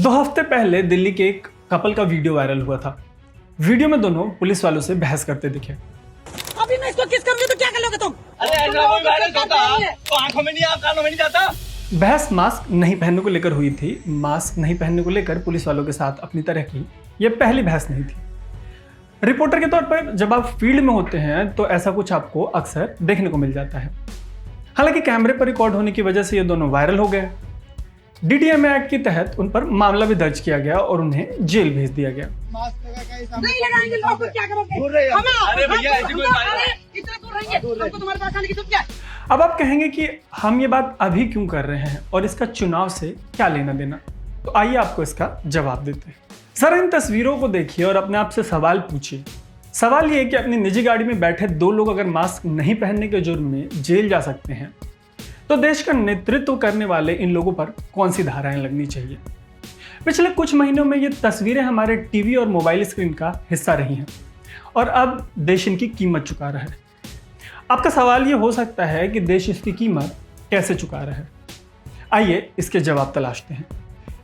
2 हफ्ते पहले दिल्ली के एक कपल का वीडियो वायरल हुआ था। वीडियो में दोनों पुलिस वालों से बहस करते दिखे। अभी मैं इसको किस करूंगी तो क्या कर लोगे तुम? अरे ऐसा कोई वायरल होता तो आंखों में नहीं आ कानों में नहीं जाता। बहस मास्क नहीं पहनने को लेकर हुई थी। मास्क नहीं पहनने को लेकर पुलिस वालों के साथ अपनी तरह की यह पहली बहस नहीं थी। रिपोर्टर के तौर पर जब आप फील्ड में होते हैं तो ऐसा कुछ आपको अक्सर देखने को मिल जाता है। हालांकि कैमरे पर रिकॉर्ड होने की वजह से ये दोनों वायरल हो गए। डीडीएमए एक्ट के तहत उन पर मामला भी दर्ज किया गया और उन्हें जेल भेज दिया गया। नहीं लगाएंगे लोग तो क्या करोगे? अरे भैया ऐसी कोई बात इतना दूर रहेंगे हमको तुम्हारे पास आने की जरूरत क्या है? अब आप कहेंगे कि हम ये बात अभी क्यों कर रहे हैं और इसका चुनाव से क्या लेना देना, तो आइए आपको इसका जवाब देते हैं। सर, इन तस्वीरों को देखिए और अपने आप से सवाल पूछिए। सवाल ये है कि अपनी निजी गाड़ी में बैठे 2 लोग अगर मास्क नहीं पहनने के जुर्म में जेल जा सकते हैं तो देश का नेतृत्व करने वाले इन लोगों पर कौन सी धाराएं लगनी चाहिए। पिछले कुछ महीनों में ये तस्वीरें हमारे टीवी और मोबाइल स्क्रीन का हिस्सा रही हैं और अब देश इनकी कीमत चुका रहा है। आपका सवाल ये हो सकता है कि देश इसकी कीमत कैसे चुका रहा है। आइए इसके जवाब तलाशते हैं।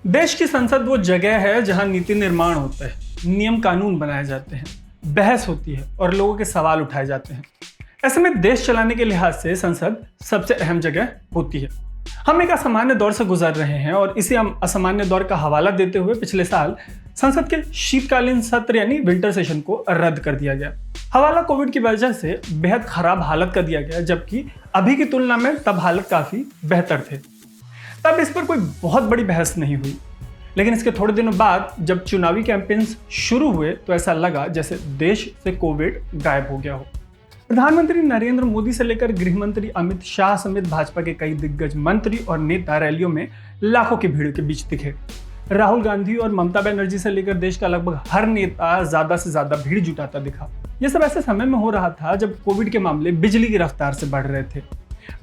देश की संसद वो जगह है जहां नीति निर्माण होता है, नियम कानून बनाए जाते हैं, बहस होती है और लोगों के सवाल उठाए जाते हैं। ऐसे में देश चलाने के लिहाज से संसद सबसे अहम जगह होती है। हम एक असामान्य दौर से गुजर रहे हैं और इसी असामान्य दौर का हवाला देते हुए पिछले साल संसद के शीतकालीन सत्र यानी विंटर सेशन को रद्द कर दिया गया। हवाला कोविड की वजह से बेहद खराब हालत का दिया गया, जबकि अभी की तुलना में तब हालत काफी बेहतर थे। तब इस पर कोई बहुत बड़ी बहस नहीं हुई, लेकिन इसके थोड़े दिनों बाद जब चुनावी कैंपेन्स शुरू हुए तो ऐसा लगा जैसे देश से कोविड गायब हो गया हो। प्रधानमंत्री नरेंद्र मोदी से लेकर गृह मंत्री अमित शाह समेत भाजपा के कई दिग्गज मंत्री और नेता रैलियों में लाखों की भीड़ के बीच दिखे। राहुल गांधी और ममता बनर्जी से लेकर देश का लगभग हर नेता ज्यादा से ज्यादा भीड़ जुटाता दिखा। यह सब ऐसे समय में हो रहा था जब कोविड के मामले बिजली की रफ्तार से बढ़ रहे थे।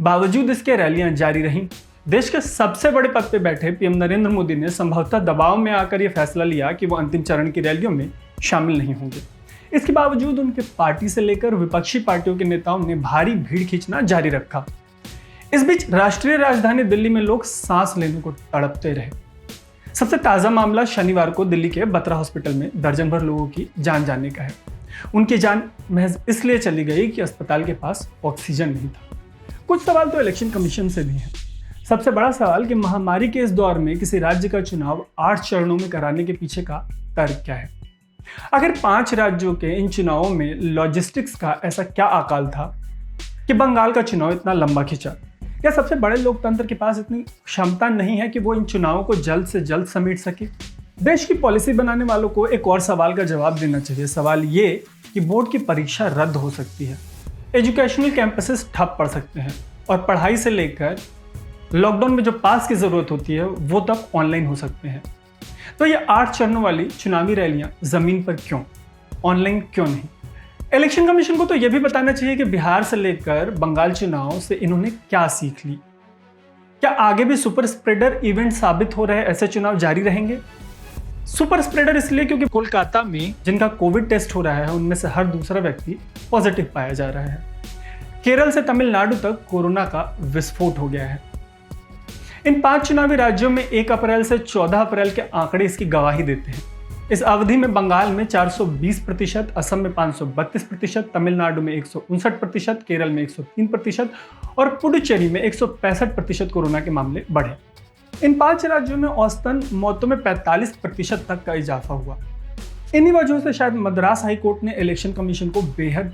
बावजूद इसके रैलियां जारी रहीं। देश के सबसे बड़े पद पे बैठे पीएम नरेंद्र मोदी ने संभवतः दबाव में आकर यह फैसला लिया कि वो अंतिम चरण की रैलियों में शामिल नहीं होंगे। इसके बावजूद उनके पार्टी से लेकर विपक्षी पार्टियों के नेताओं ने भारी भीड़ खींचना जारी रखा। इस बीच राष्ट्रीय राजधानी दिल्ली में लोग सांस लेने को तड़पते रहे। सबसे ताजा मामला शनिवार को दिल्ली के बत्रा हॉस्पिटल में दर्जन भर लोगों की जान जाने का है। उनकी जान महज इसलिए चली गई कि अस्पताल के पास ऑक्सीजन नहीं था। कुछ सवाल तो इलेक्शन कमीशन से भी हैं। सबसे बड़ा सवाल कि महामारी के इस दौर में किसी राज्य का चुनाव 8 चरणों में कराने के पीछे का तर्क क्या है। आखिर 5 राज्यों के इन चुनावों में लॉजिस्टिक्स का ऐसा क्या अकाल था कि बंगाल का चुनाव इतना लंबा खिंचा। क्या सबसे बड़े लोकतंत्र के पास इतनी क्षमता नहीं है कि वो इन चुनावों को जल्द से जल्द समेट सके। देश की पॉलिसी बनाने वालों को एक और सवाल का जवाब देना चाहिए। सवाल ये कि बोर्ड की परीक्षा रद्द हो सकती है, एजुकेशनल कैंपसेस ठप पड़ सकते हैं और पढ़ाई से लेकर लॉकडाउन में जो पास की जरूरत होती है वो तब ऑनलाइन हो सकते हैं। तो ये 8 चरणों वाली चुनावी रैलियां जमीन पर क्यों, ऑनलाइन क्यों नहीं। इलेक्शन कमीशन को तो यह भी बताना चाहिए कि बिहार से लेकर बंगाल चुनाव से इन्होंने क्या सीख ली। क्या आगे भी सुपर स्प्रेडर इवेंट साबित हो रहे ऐसे चुनाव जारी रहेंगे? सुपर स्प्रेडर इसलिए क्योंकि कोलकाता में जिनका कोविड टेस्ट हो रहा है उनमें से हर दूसरा व्यक्ति पॉजिटिव पाया जा रहा है। केरल से तमिलनाडु तक कोरोना का विस्फोट हो गया है। इन 5 चुनावी राज्यों में 1 अप्रैल से 14 अप्रैल के आंकड़े इसकी गवाही देते हैं। इस अवधि में बंगाल में 420%, असम में 532%, तमिलनाडु में 159%, केरल में 103% और पुडुचेरी में 165% कोरोना के मामले बढ़े। इन 5 राज्यों में औसतन मौतों में 45% तक का इजाफा हुआ। इन्हीं वजहों से शायद मद्रास हाईकोर्ट ने इलेक्शन कमीशन को बेहद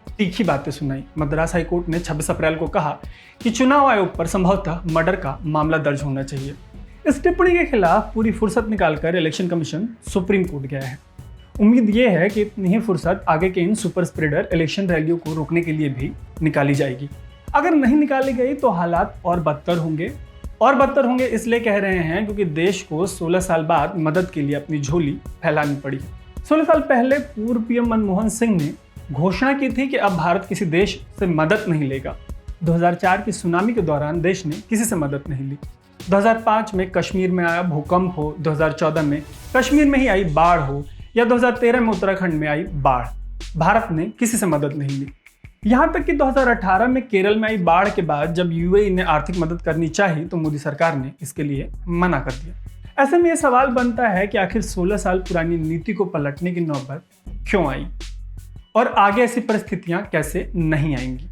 तीखी बातें सुनाई। मद्रास हाईकोर्ट ने 26 अप्रैल को कहा कि चुनाव आयोग पर संभवतः मर्डर का मामला दर्ज होना चाहिए। इस टिप्पणी के खिलाफ पूरी फुर्सत निकालकर इलेक्शन कमीशन सुप्रीम कोर्ट गया है। उम्मीद ये है कि इतनी ही फुर्सत आगे के इन सुपर स्प्रेडर इलेक्शन रैलियों को रोकने के लिए भी निकाली जाएगी। अगर नहीं निकाली गई तो हालात और बदतर होंगे इसलिए कह रहे हैं क्योंकि देश को 16 साल बाद मदद के लिए अपनी झोली फैलानी पड़ी। 16 साल पहले पूर्व पीएम मनमोहन सिंह ने घोषणा की थी कि अब भारत किसी देश से मदद नहीं लेगा। 2004 की सुनामी के दौरान देश ने किसी से मदद नहीं ली। 2005 में कश्मीर में आया भूकंप हो, 2014 में कश्मीर में ही आई बाढ़ हो या 2013 में उत्तराखंड में आई बाढ़, भारत ने किसी से मदद नहीं ली। यहाँ तक कि 2018 में केरल में आई बाढ़ के बाद जब यूएई ने आर्थिक मदद करनी चाही तो मोदी सरकार ने इसके लिए मना कर दिया। ऐसे में ये सवाल बनता है कि आखिर 16 साल पुरानी नीति को पलटने की नौबत क्यों आई और आगे ऐसी परिस्थितियां कैसे नहीं आएंगी।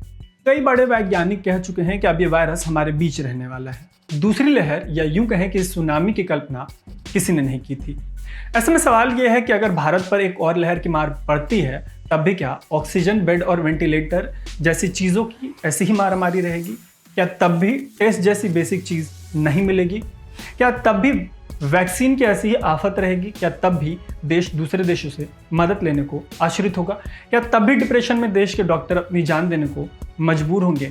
कई बड़े वैज्ञानिक कह चुके हैं कि अब ये वायरस हमारे बीच रहने वाला है। दूसरी लहर या यूं कहें कि सुनामी की कल्पना किसी ने नहीं की थी। ऐसे में सवाल ये है कि अगर भारत पर एक और लहर की मार पड़ती है तब भी क्या ऑक्सीजन बेड और वेंटिलेटर जैसी चीज़ों की ऐसी ही मारामारी रहेगी? क्या तब भी टेस्ट जैसी बेसिक चीज़ नहीं मिलेगी? क्या तब भी वैक्सीन की ऐसी ही आफत रहेगी? क्या तब भी देश दूसरे देशों से मदद लेने को आश्रित होगा? क्या तब भी डिप्रेशन में देश के डॉक्टर अपनी जान देने को मजबूर होंगे?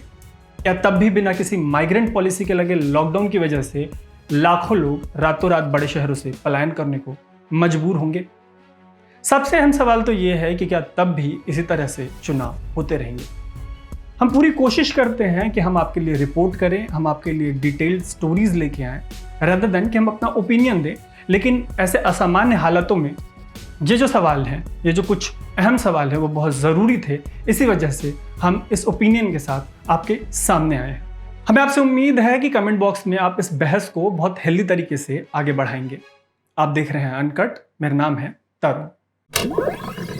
क्या तब भी बिना किसी माइग्रेंट पॉलिसी के लगे लॉकडाउन की वजह से लाखों लोग रातों रात बड़े शहरों से पलायन करने को मजबूर होंगे? सबसे अहम सवाल तो ये है कि क्या तब भी इसी तरह से चुनाव होते रहेंगे? हम पूरी कोशिश करते हैं कि हम आपके लिए रिपोर्ट करें, हम आपके लिए डिटेल्ड स्टोरीज लेके आएं, rather than कि हम अपना ओपिनियन दें। लेकिन ऐसे असामान्य हालातों में ये जो सवाल हैं, ये जो कुछ अहम सवाल है, वो बहुत ज़रूरी थे। इसी वजह से हम इस ओपिनियन के साथ आपके सामने आए हैं। हमें आपसे उम्मीद है कि कमेंट बॉक्स में आप इस बहस को बहुत हेल्दी तरीके से आगे बढ़ाएंगे। आप देख रहे हैं अनकट। मेरा नाम है तरुण।